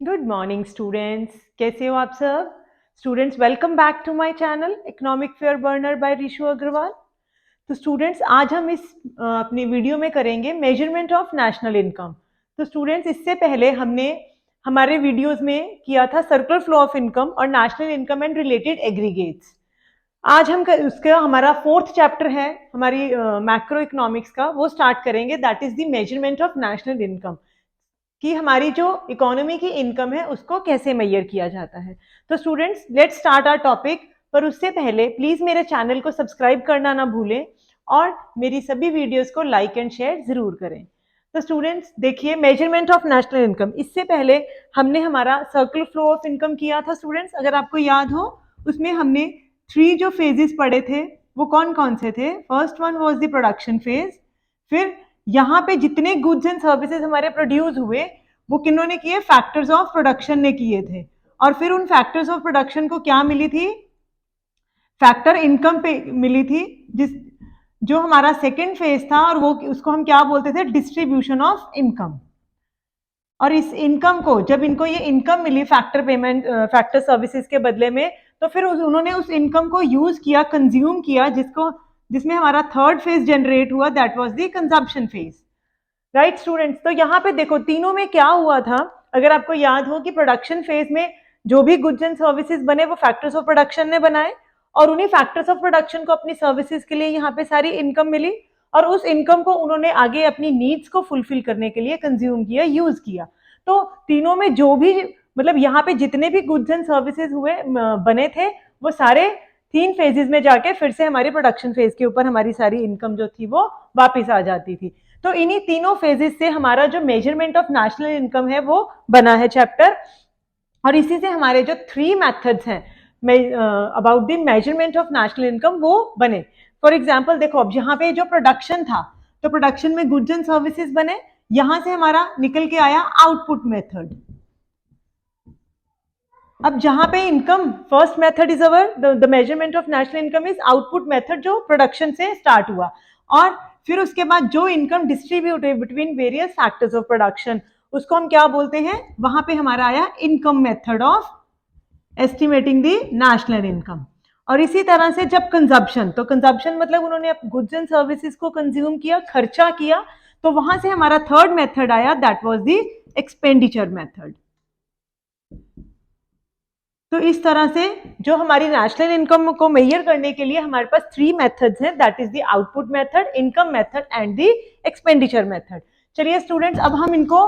Good morning students, कैसे हो आप सब? Students, welcome back to my channel economic fair burner by Rishu Agarwal. तो स्टूडेंट्स, आज हम इस अपनी वीडियो में करेंगे मेजरमेंट ऑफ नेशनल इनकम। तो स्टूडेंट्स, इससे पहले हमने हमारे वीडियोस में किया था सर्कुलर फ्लो ऑफ इनकम और national income and related aggregates. आज हम उसका हमारा 4th चैप्टर है हमारी मैक्रो इकोनॉमिक्स का, वो स्टार्ट करेंगे। That is the measurement of national income, कि हमारी जो इकोनॉमी की इनकम है उसको कैसे मेजर किया जाता है। तो students, let's start our topic. पर उससे पहले प्लीज मेरे चैनल को सब्सक्राइब करना ना भूलें और मेरी सभी वीडियोस को लाइक एंड शेयर जरूर करें। तो स्टूडेंट्स देखिए, मेजरमेंट ऑफ नेशनल इनकम, इससे पहले हमने हमारा सर्कुलर फ्लो ऑफ इनकम किया था। स्टूडेंट्स, अगर आपको याद हो, उसमें हमने 3 जो फेजेस पढ़े थे वो कौन कौन से थे? First one was the production phase. फिर यहाँ पे जितने गुड्स एंड सर्विसेज हमारे प्रोड्यूस हुए वो किन्होंने किए? फैक्टर्स ऑफ प्रोडक्शन ने किए थे। और फिर उन फैक्टर्स ऑफ प्रोडक्शन को क्या मिली थी? फैक्टर इनकम पे मिली थी, जिस जो हमारा सेकेंड फेज था, और वो उसको हम क्या बोलते थे? Distribution of income. और इस इनकम को, जब इनको ये इनकम मिली फैक्टर पेमेंट फैक्टर सर्विसेज के बदले में, तो फिर उन्होंने उस इनकम को यूज किया, कंज्यूम किया, जिसमें हमारा थर्ड फेज जनरेट हुआ, that was the consumption phase. Right students, तो यहाँ पे देखो तीनों में क्या हुआ था। अगर आपको याद हो कि प्रोडक्शन फेज में जो भी गुड्स एंड सर्विसेज बने वो फैक्टर्स ऑफ प्रोडक्शन ने बनाए, और उन्हीं फैक्टर्स ऑफ प्रोडक्शन को अपनी सर्विसेज के लिए यहाँ पे सारी इनकम मिली, और उस इनकम को उन्होंने आगे अपनी नीड्स को फुलफिल करने के लिए कंज्यूम किया, यूज किया। तो तीनों में जो भी, मतलब यहाँ पे जितने भी गुड्स एंड सर्विसेज हुए बने थे, वो सारे 3 फेजेस में जाके फिर से हमारी प्रोडक्शन फेज के ऊपर हमारी सारी इनकम जो थी वो वापिस आ जाती थी। तो इन्हीं तीनों फेजेस से हमारा जो मेजरमेंट ऑफ नेशनल इनकम है वो बना है चैप्टर। और इसी से हमारे जो 3 मेथड्स हैं about the measurement of national income वो बने। फॉर एग्जाम्पल देखो, अब यहाँ पे जो प्रोडक्शन था, तो प्रोडक्शन में गुड्स एंड सर्विसेज बने, यहां से हमारा निकल के आया आउटपुट मेथड। अब जहां पे income, first method is our the measurement of national income is output method, जो प्रोडक्शन से स्टार्ट हुआ। और फिर उसके बाद जो इनकम डिस्ट्रीब्यूट है between various factors of production, उसको हम क्या बोलते हैं? वहां पे हमारा आया income method of estimating the national income. और इसी तरह से जब कंजप्शन, तो कंजप्शन मतलब उन्होंने गुड्स एंड सर्विसेज को कंज्यूम किया, खर्चा किया, तो वहां से हमारा थर्ड मेथड आया, that was the expenditure method. तो इस तरह से जो हमारी नेशनल इनकम को मेजर करने के लिए हमारे पास 3 मेथड्स हैं, that is the output method, income method and the expenditure method. चलिए स्टूडेंट्स, अब हम इनको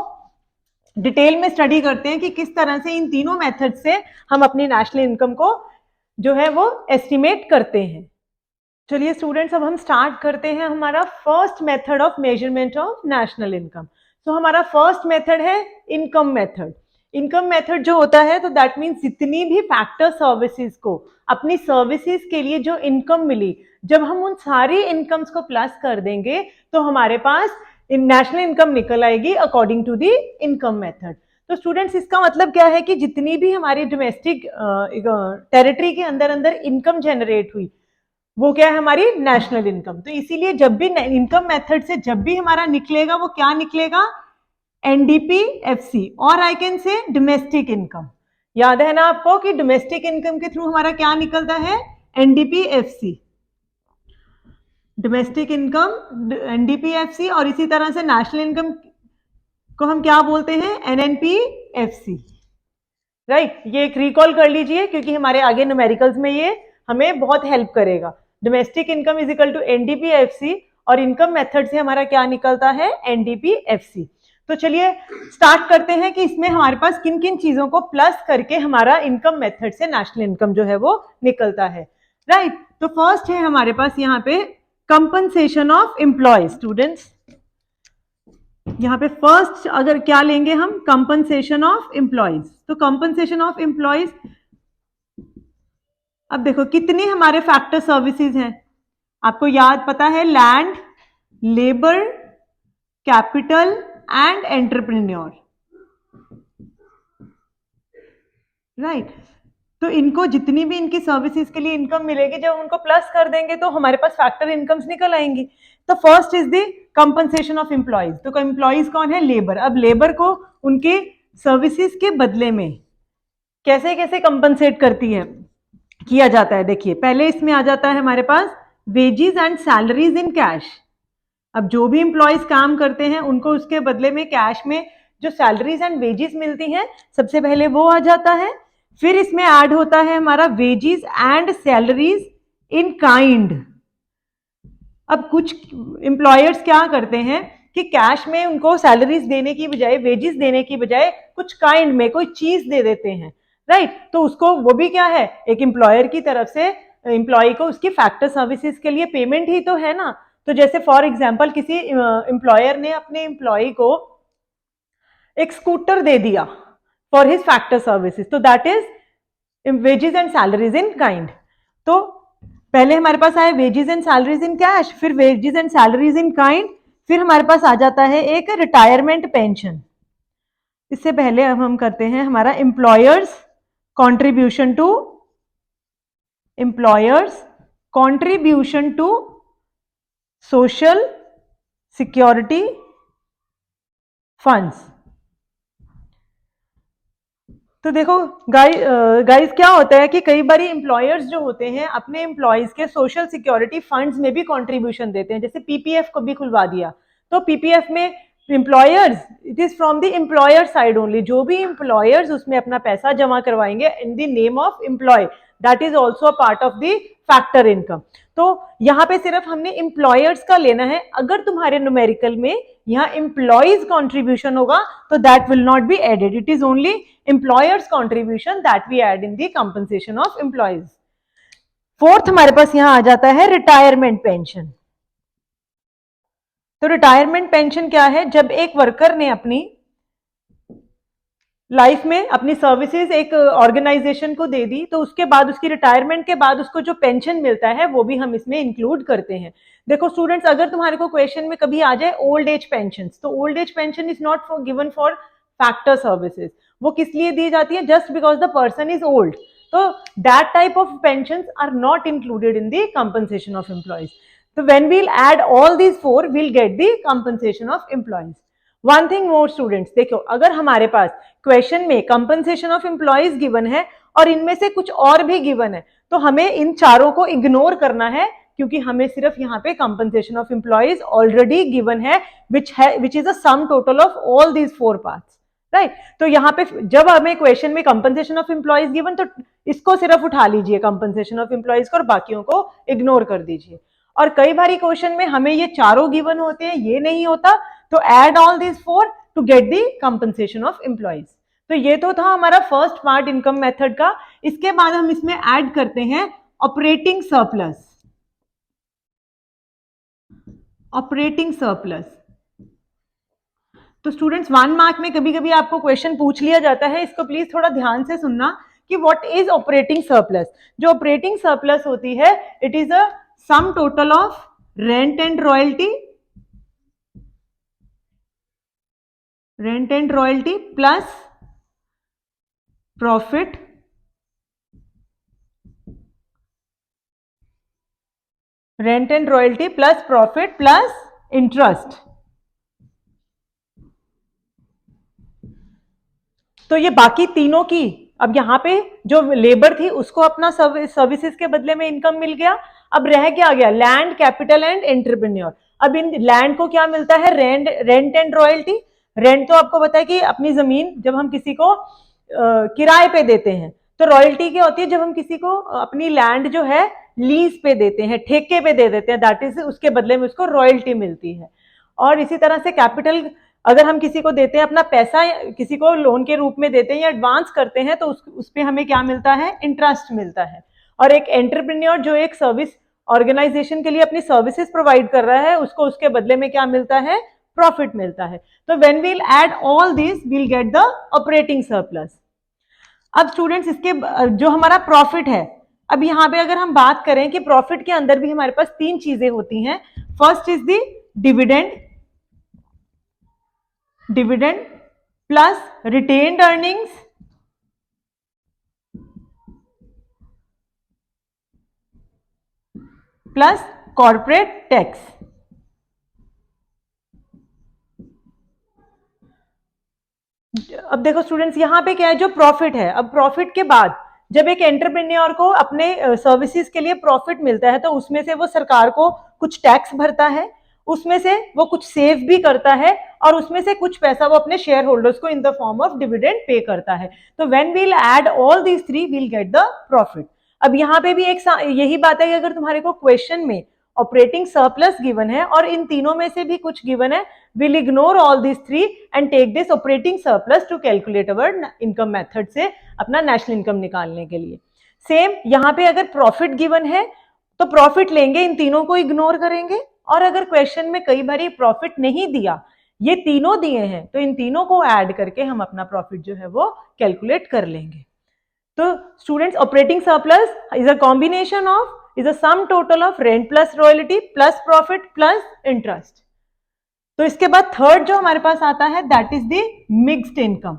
डिटेल में स्टडी करते हैं कि किस तरह से इन तीनों मेथड से हम अपनी नेशनल इनकम को जो है वो एस्टिमेट करते हैं। चलिए स्टूडेंट्स, अब हम स्टार्ट करते हैं हमारा first method of measurement of national income. तो हमारा फर्स्ट मेथड है इनकम मेथड। इनकम मेथड जो होता है, तो दैट मीन्स जितनी भी फैक्टर सर्विसेज को अपनी सर्विसेज के लिए जो इनकम मिली, जब हम उन सारी इनकम्स को प्लस कर देंगे तो हमारे पास नेशनल इनकम निकल आएगी according to the income method. तो स्टूडेंट्स, इसका मतलब क्या है कि जितनी भी हमारी डोमेस्टिक टेरिटरी के अंदर अंदर इनकम जनरेट हुई, वो क्या है? हमारी नेशनल इनकम। तो इसीलिए जब भी इनकम मेथड से जब भी हमारा निकलेगा, वो क्या निकलेगा? एनडीपीएफसी, और I can say domestic income. याद है ना आपको कि डोमेस्टिक इनकम के थ्रू हमारा क्या निकलता है? NDPFC, domestic income, NDPFC. और इसी तरह से नेशनल इनकम को हम क्या बोलते हैं? एनएनपीएफसी। राइट, ये एक रिकॉल कर लीजिए, क्योंकि हमारे आगे न्यूमेरिकल्स में ये हमें बहुत हेल्प करेगा। Domestic income is equal to NDPFC, और इनकम मेथड से हमारा क्या निकलता है? एनडीपीएफसी। तो चलिए स्टार्ट करते हैं कि इसमें हमारे पास किन किन चीजों को प्लस करके हमारा इनकम मेथड से नेशनल इनकम जो है वो निकलता है। राइट, तो फर्स्ट है हमारे पास यहाँ पे कंपनसेशन ऑफ एम्प्लॉय। स्टूडेंट्स, यहाँ पे फर्स्ट अगर क्या लेंगे हम? Compensation of employees. तो कंपनसेशन ऑफ एम्प्लॉयज, अब देखो कितनी हमारे फैक्टर सर्विसेज हैं, आपको याद पता है? Land, labour, capital and entrepreneur. Right, तो इनको जितनी भी इनकी सर्विसेज के लिए इनकम मिलेगी, जब उनको प्लस कर देंगे तो हमारे पास फैक्टर इनकम्स निकल आएंगी। तो first is the compensation of employees. तो एम्प्लॉयज कौन है? लेबर। अब लेबर को उनके सर्विसेज के बदले में कैसे कैसे कंपनसेट करती है, किया जाता है। देखिए पहले इसमें आ जाता है हमारे पास wages and salaries in cash. अब जो भी एम्प्लॉयज काम करते हैं उनको उसके बदले में कैश में जो सैलरीज एंड वेजेस मिलती हैं, सबसे पहले वो आ जाता है। फिर इसमें ऐड होता है हमारा wages and salaries in kind. अब कुछ एम्प्लॉयर्स क्या करते हैं कि कैश में उनको सैलरीज देने की बजाय, वेजेस देने की बजाय कुछ काइंड में कोई चीज दे देते हैं, राइट। तो उसको वो भी क्या है, एक एम्प्लॉयर की तरफ से एम्प्लॉय को उसकी फैक्टर सर्विसेज के लिए पेमेंट ही तो है ना। तो जैसे फॉर एग्जाम्पल किसी एम्प्लॉयर ने अपने एम्प्लॉय को एक स्कूटर दे दिया फॉर हिज फैक्टर सर्विसेज, तो that is wages and salaries in kind. तो पहले हमारे पास आए wages and salaries in cash, फिर wages and salaries in kind, फिर हमारे पास आ जाता है एक रिटायरमेंट पेंशन। इससे पहले अब हम करते हैं हमारा employers contribution to social security funds. तो देखो गाइस क्या होता है कि कई बार एम्प्लॉयर्स जो होते हैं अपने एम्प्लॉयज के सोशल सिक्योरिटी फंड्स में भी कंट्रीब्यूशन देते हैं। जैसे पीपीएफ को भी खुलवा दिया, तो पीपीएफ में employers, it is from the employer side only. जो भी एम्प्लॉयर्स उसमें अपना पैसा जमा करवाएंगे in the name of employee, that is also a part of the factor income. तो यहाँ पे सिर्फ हमने एम्प्लॉयर्स का लेना है। अगर तुम्हारे न्यूमेरिकल में यहाँ एम्प्लॉयज कॉन्ट्रीब्यूशन होगा तो that will not be added, it is only employers contribution that we add in the compensation of employees. Fourth हमारे पास यहां आ जाता है रिटायरमेंट पेंशन। तो रिटायरमेंट पेंशन क्या है, जब एक वर्कर ने अपनी लाइफ में अपनी सर्विसेज एक ऑर्गेनाइजेशन को दे दी, तो उसके बाद उसकी रिटायरमेंट के बाद उसको जो पेंशन मिलता है वो भी हम इसमें इंक्लूड करते हैं। देखो स्टूडेंट्स, अगर तुम्हारे को क्वेश्चन में कभी आ जाए ओल्ड एज पेंशन, तो old age pension is not for given for factor services. वो किस लिए दी जाती है, just because the person is old. तो that type of pension are not included in the compensation of employees. तो when we'll add all these four we'll get the compensation of employees. One thing more students, देखो अगर हमारे पास question में compensation of employees given है और इनमें से कुछ और भी गिवन है, तो हमें इन चारों को इग्नोर करना है, क्योंकि हमें सिर्फ यहाँ पे compensation of employees already given है, which is a sum total of all these four parts, right. तो यहाँ पे जब हमें क्वेश्चन में कंपनसेशन ऑफ एम्प्लॉयज गिवन, तो इसको सिर्फ उठा लीजिए कंपनसेशन ऑफ एम्प्लॉयज को, और बाकियों को इग्नोर कर दीजिए। और कई बारी क्वेश्चन में हमें ये चारों गिवन होते हैं, ये नहीं होता, तो add all this four to get the compensation of employees. तो ये तो था हमारा फर्स्ट पार्ट इनकम मेथड का। इसके बाद हम इसमें ऐड करते हैं ऑपरेटिंग सरप्लस। ऑपरेटिंग सरप्लस, तो स्टूडेंट्स 1 मार्क में कभी कभी आपको क्वेश्चन पूछ लिया जाता है, इसको प्लीज थोड़ा ध्यान से सुनना कि व्हाट इज ऑपरेटिंग सरप्लस। जो ऑपरेटिंग सरप्लस होती है, it is a sum total of rent and royalty, plus profit rent and royalty plus profit plus interest. तो ये बाकी तीनों की, अब यहाँ पे जो लेबर थी उसको अपना सर्विसेज के बदले में इनकम मिल गया। अब रह क्या गया, लैंड, कैपिटल एंड एंटरप्रेन्योर। अब इन लैंड को क्या मिलता है, रेंट एंड रॉयल्टी। रेंट तो आपको पता है कि अपनी जमीन जब हम किसी को किराए पे देते हैं, तो रॉयल्टी क्या होती है, जब हम किसी को अपनी लैंड जो है लीज पे देते हैं, ठेके पे दे देते हैं, दैट इज उसके बदले में उसको रॉयल्टी मिलती है। और इसी तरह से कैपिटल, अगर हम किसी को देते हैं अपना पैसा, किसी को लोन के रूप में देते हैं या एडवांस करते हैं, तो उस पे हमें क्या मिलता है, इंटरेस्ट मिलता है। और एक एंटरप्रेन्योर जो एक सर्विस ऑर्गेनाइजेशन के लिए अपनी सर्विसेज प्रोवाइड कर रहा है, उसको उसके बदले में क्या मिलता है, प्रॉफिट मिलता है। तो when we'll add all this we'll get the operating surplus. अब स्टूडेंट्स इसके जो हमारा प्रॉफिट है, अब यहाँ पे अगर हम बात करें कि प्रॉफिट के अंदर भी हमारे पास 3 चीजें होती हैं। First is the dividend plus retained earnings plus corporate tax. अब देखो स्टूडेंट्स, यहाँ पे क्या है, जो प्रॉफिट है, अब प्रॉफिट के बाद जब एक एंटरप्रेन्योर को अपने सर्विसेज के लिए प्रॉफिट मिलता है तो उसमें से वो सरकार को कुछ टैक्स भरता है, उसमें से वो कुछ सेव भी करता है और उसमें से कुछ पैसा वो अपने शेयर होल्डर्स को in the form of dividend pay करता है। तो when we'll add all these three we'll get the profit. अब यहाँ पे भी एक यही बात है कि अगर तुम्हारे को क्वेश्चन में ऑपरेटिंग सरप्लस गिवन है और इन तीनों में से भी कुछ गिवन है, we'll ignore all these three and take this operating surplus to calculate our income method से अपना नेशनल इनकम निकालने के लिए। सेम यहाँ पे अगर प्रॉफिट गिवन है तो प्रॉफिट लेंगे, इन तीनों को इग्नोर करेंगे, और अगर क्वेश्चन में कई बार प्रॉफिट नहीं दिया, ये तीनों दिए हैं, तो इन तीनों को ऐड करके हम अपना प्रॉफिट जो है वो कैलकुलेट कर लेंगे। तो students, operating surplus is a combination of, is a sum total of rent plus royalty plus profit plus interest. तो इसके बाद थर्ड जो हमारे पास आता है that is the mixed income.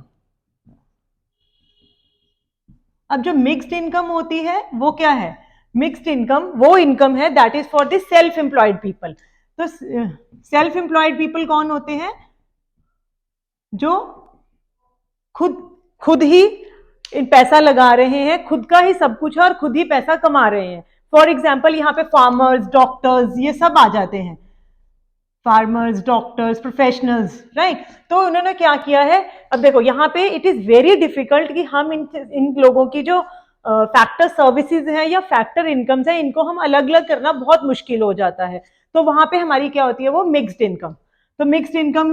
अब जो मिक्स्ड इनकम होती है वो क्या है? मिक्स्ड इनकम वो इनकम है that is for the self employed people. तो सेल्फ एम्प्लॉयड पीपल कौन होते हैं? जो खुद ही पैसा लगा रहे हैं, खुद का ही सब कुछ है और खुद ही पैसा कमा रहे हैं। फॉर एग्जाम्पल यहाँ पे फार्मर्स, डॉक्टर्स, ये सब आ जाते हैं, फार्मर्स, डॉक्टर्स, प्रोफेशनल्स, राइट। तो उन्होंने क्या किया है, अब देखो यहाँ पे इट इज वेरी डिफिकल्ट कि हम इन लोगों की जो फैक्टर सर्विसेज हैं या फैक्टर इनकम्स हैं, इनको हम अलग अलग करना बहुत मुश्किल हो जाता है। तो वहां पे हमारी क्या होती है, वो मिक्स्ड इनकम। तो मिक्स्ड इनकम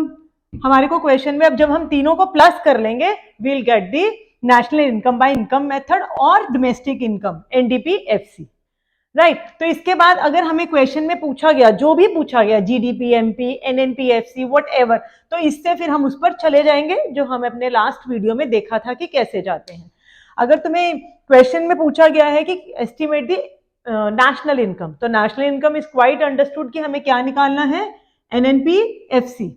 हमारे को क्वेश्चन में, अब जब हम तीनों को प्लस कर लेंगे, we'll get the national income by income method और डोमेस्टिक इनकम, एनडीपी-एफसी, राइट। तो इसके बाद अगर हमें क्वेश्चन में पूछा गया, जो भी पूछा गया, जीडीपी, एमपी, एनएनपीएफसी, व्हाटएवर, तो इससे फिर हम उस पर चले जाएंगे जो हम अपने लास्ट वीडियो में देखा था कि कैसे जाते हैं। अगर तुम्हें क्वेश्चन में पूछा गया है कि एस्टिमेट द नेशनल इनकम, तो national income is quite understood कि हमें क्या निकालना है, एनएनपीएफसी।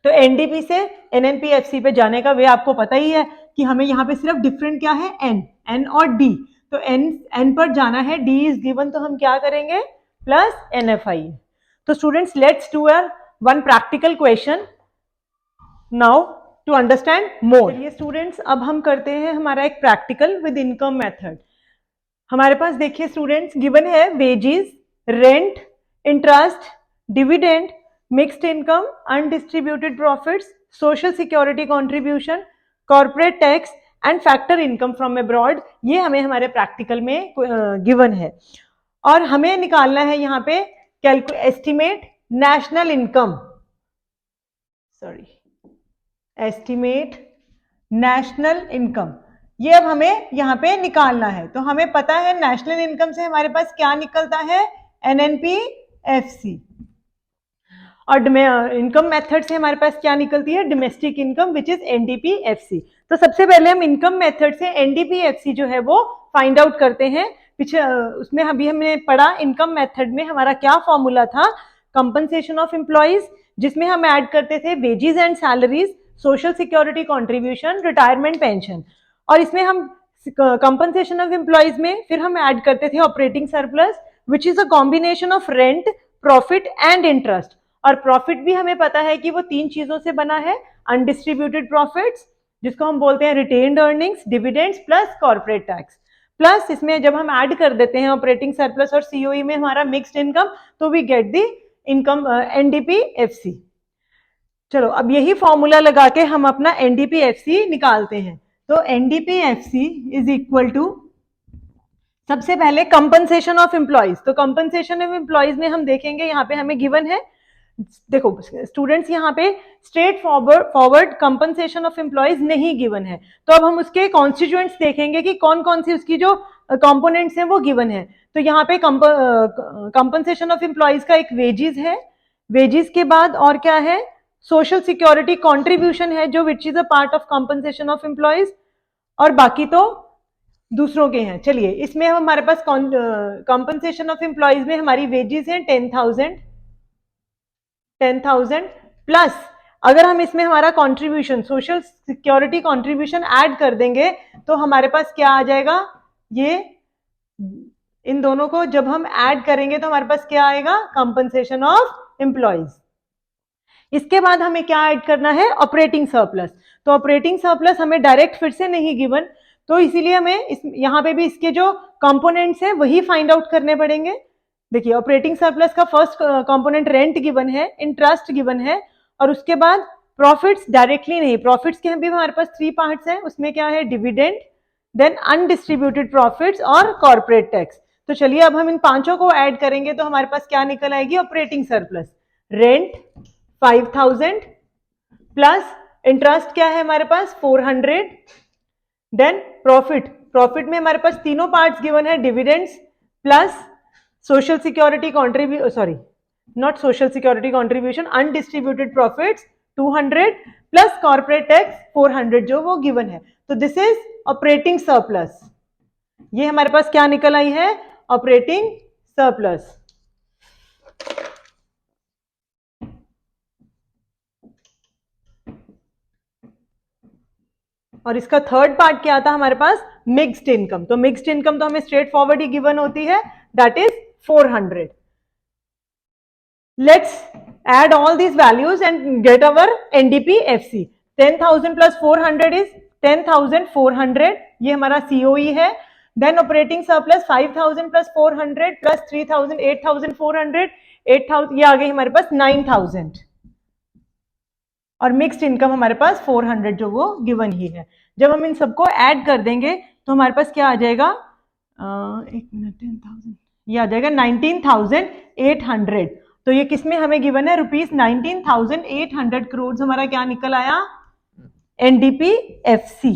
तो एनडीपी से एनएनपीएफसी पे जाने का वे आपको पता ही है कि हमें यहाँ पे सिर्फ डिफरेंट क्या है, एन और डी। तो एन पर जाना है, डी इज गिवन, तो हम क्या करेंगे, प्लस एनएफआई। तो students, let's do one practical question now to understand more. चलिए स्टूडेंट्स, अब हम करते हैं हमारा एक प्रैक्टिकल विद इनकम मेथड। हमारे पास देखिए स्टूडेंट्स, गिवन है wages, rent, interest, dividend, mixed income, undistributed profits, social security contribution, corporate tax and factor income from abroad. ये हमें हमारे प्रैक्टिकल में गिवन है और हमें निकालना है यहाँ पे estimate national income, sorry, estimate national income. ये अब हमें यहाँ पे निकालना है। तो हमें पता है नेशनल इनकम से हमारे पास क्या निकलता है, एनएनपीएफसी, और इनकम मेथड से हमारे पास क्या निकलती है, domestic income, which is NDPFC. तो सबसे पहले हम इनकम मेथड से एनडीपीएफसी जो है वो फाइंड आउट करते हैं। पीछे उसमें अभी हमने पढ़ा, इनकम मेथड में हमारा क्या फॉर्मूला था, कंपनसेशन ऑफ एम्प्लॉइज, जिसमें हम ऐड करते थे wages and salaries, social security contribution, retirement pension, और इसमें हम कंपनसेशन ऑफ एम्प्लॉइज में फिर हम ऐड करते थे operating surplus, which is a combination of rent, profit and interest. और प्रॉफिट भी हमें पता है कि वो तीन चीजों से बना है, अनडिस्ट्रीब्यूटेड प्रॉफिट्स, जिसको हम बोलते हैं retained earnings, dividends plus corporate tax, plus इसमें जब हम ऐड कर देते हैं ऑपरेटिंग सरप्लस और सीओई में हमारा मिक्स्ड इनकम, तो we get the income NDPFC. चलो अब यही फॉर्मूला लगा के हम अपना एनडीपीएफसी निकालते हैं। तो एनडीपीएफसी इज इक्वल टू, सबसे पहले कंपनसेशन ऑफ एम्प्लॉइज। तो कंपनसेशन ऑफ एम्प्लॉइज में हम देखेंगे, यहाँ पे हमें गिवन है, देखो स्टूडेंट्स, यहाँ पे straight forward compensation of employees नहीं गिवन है। तो अब हम उसके कॉन्स्टिट्यूएंट्स देखेंगे कि कौन कौन सी उसकी जो कंपोनेंट्स हैं वो गिवन है। तो यहाँ पे कंपनसेशन ऑफ एम्प्लॉइज का एक वेजेस है, वेजेस के बाद और क्या है, सोशल सिक्योरिटी कॉन्ट्रीब्यूशन है, जो विच is a part of compensation of employees, और बाकी तो दूसरों के हैं। चलिए इसमें हमारे पास कंपनसेशन ऑफ एम्प्लॉइज में हमारी वेजेस हैं 10,000 प्लस, अगर हम इसमें हमारा contribution, social security contribution add कर देंगे तो हमारे पास क्या आ जाएगा, ये इन दोनों को जब हम ऐड करेंगे तो हमारे पास क्या आएगा, कंपनसेशन ऑफ एम्प्लॉइज। इसके बाद हमें क्या ऐड करना है, ऑपरेटिंग सरप्लस। तो ऑपरेटिंग सरप्लस हमें डायरेक्ट फिर से नहीं गिवन, तो इसीलिए हमें यहाँ पे भी इसके जो कंपोनेंट्स हैं वही फाइंड आउट करने पड़ेंगे। देखिए ऑपरेटिंग सरप्लस का फर्स्ट कंपोनेंट रेंट गिवन है, इंटरेस्ट गिवन है, और उसके बाद प्रॉफिट्स डायरेक्टली नहीं, प्रॉफिट्स के भी हमारे पास 3 पार्ट्स हैं, उसमें क्या है, डिविडेंड, देन अनडिस्ट्रीब्यूटेड प्रॉफिट्स और कॉर्पोरेट टैक्स। तो चलिए अब हम इन पांचों को ऐड करेंगे तो हमारे पास क्या निकल आएगी, operating surplus. Rent 5000 plus interest क्या है हमारे पास 400, देन प्रॉफिट में हमारे पास तीनों पार्ट्स गिवन है, dividends plus social security contribution, sorry not social security contribution, undistributed profits 200 plus corporate tax 400 जो वो गिवन है। तो दिस इज ऑपरेटिंग सरप्लस। ये हमारे पास क्या निकल आई है, ऑपरेटिंग सरप्लस। और इसका थर्ड पार्ट क्या था हमारे पास, मिक्स्ड इनकम। तो मिक्स्ड इनकम तो हमें स्ट्रेट फॉरवर्ड ही गिवन होती है, that is 400। Let's add all these values and get our NDP-FC. 10,000 plus 400 is 10,400, ये हमारा COE है। Then operating surplus 5,000 plus 400 plus 3,000 8,400, 8,000 ये आ गई हमारे पास 9,000, और मिक्स्ड इनकम हमारे पास 400 जो वो गिवन ही है। जब हम इन सबको ऐड कर देंगे तो हमारे पास क्या आ जाएगा, एक मिनट, 10,000 ये आ जाएगा 19,800। तो ये किसमें हमें गिवन है, रुपीज 19,800 करोड़ हमारा क्या निकल आया, NDP-FC।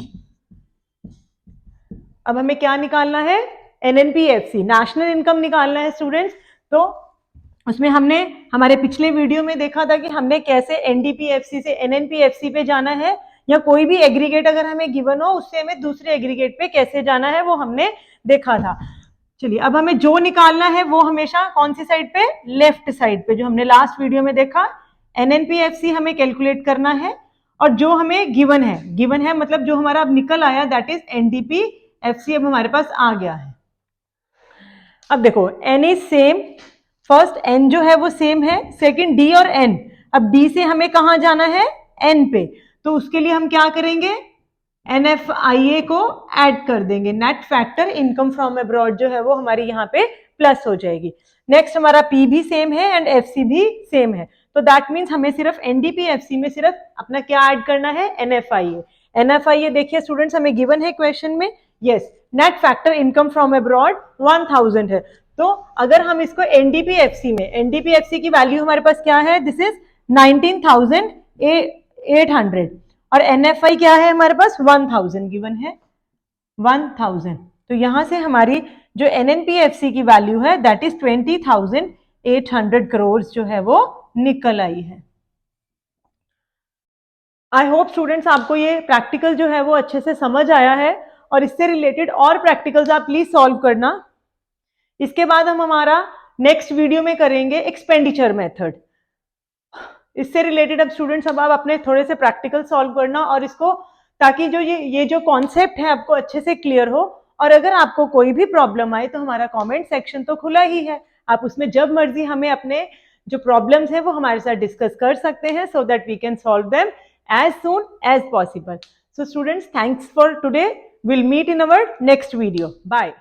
अब हमें क्या निकालना है, NNP-FC, नेशनल इनकम निकालना है स्टूडेंट्स। तो उसमें हमने हमारे पिछले वीडियो में देखा था कि हमने कैसे NDP-FC से NNP-FC पे जाना है, या कोई भी एग्रीगेट अगर हमें गिवन हो उससे हमें दूसरे एग्रीगेट पे कैसे जाना है वो हमने देखा था। चलिए अब हमें जो निकालना है वो हमेशा कौन सी साइड पे, लेफ्ट साइड पे, जो हमने लास्ट वीडियो में देखा। NNP-FC हमें कैलकुलेट करना है, और जो हमें गिवन है मतलब जो हमारा अब निकल आया दैट इज NDP-FC अब हमारे पास आ गया है। अब देखो N is same, first N जो है वो सेम है, सेकंड D और N। अब D से हमें कहाँ जाना है, N पे, तो उसके लिए हम क्या करेंगे, NFIA को ऐड कर देंगे, net factor income from abroad जो है वो हमारी यहाँ पे प्लस हो जाएगी। नेक्स्ट हमारा P भी सेम है एंड FC भी सेम है, तो दैट मीन्स हमें सिर्फ NDP-FC में सिर्फ अपना क्या ऐड करना है, NFIA। NFIA देखिए स्टूडेंट्स हमें गिवन है क्वेश्चन में, yes, net factor income from abroad 1000 है। तो अगर हम इसको NDP-FC में, NDP-FC की वैल्यू हमारे पास क्या है, दिस इज 19,800, और NFI क्या है हमारे पास 1000 गिवन है, 1000। तो यहां से हमारी जो NNP-FC की वैल्यू है दैट इज 20,800 करोड़ जो है वो निकल आई है। आई होप स्टूडेंट्स आपको ये प्रैक्टिकल जो है वो अच्छे से समझ आया है, और इससे रिलेटेड और प्रैक्टिकल्स आप प्लीज सॉल्व करना। इसके बाद हम हमारा नेक्स्ट वीडियो में करेंगे एक्सपेंडिचर मेथड। इससे रिलेटेड अब स्टूडेंट्स अब आप अपने थोड़े से प्रैक्टिकल सॉल्व करना, और इसको ताकि जो ये जो कॉन्सेप्ट है आपको अच्छे से क्लियर हो। और अगर आपको कोई भी प्रॉब्लम आए तो हमारा कमेंट सेक्शन तो खुला ही है, आप उसमें जब मर्जी हमें अपने जो प्रॉब्लम्स हैं वो हमारे साथ डिस्कस कर सकते हैं, so that we can solve them as soon as possible. So students, thanks for today, will meet in our next video, bye.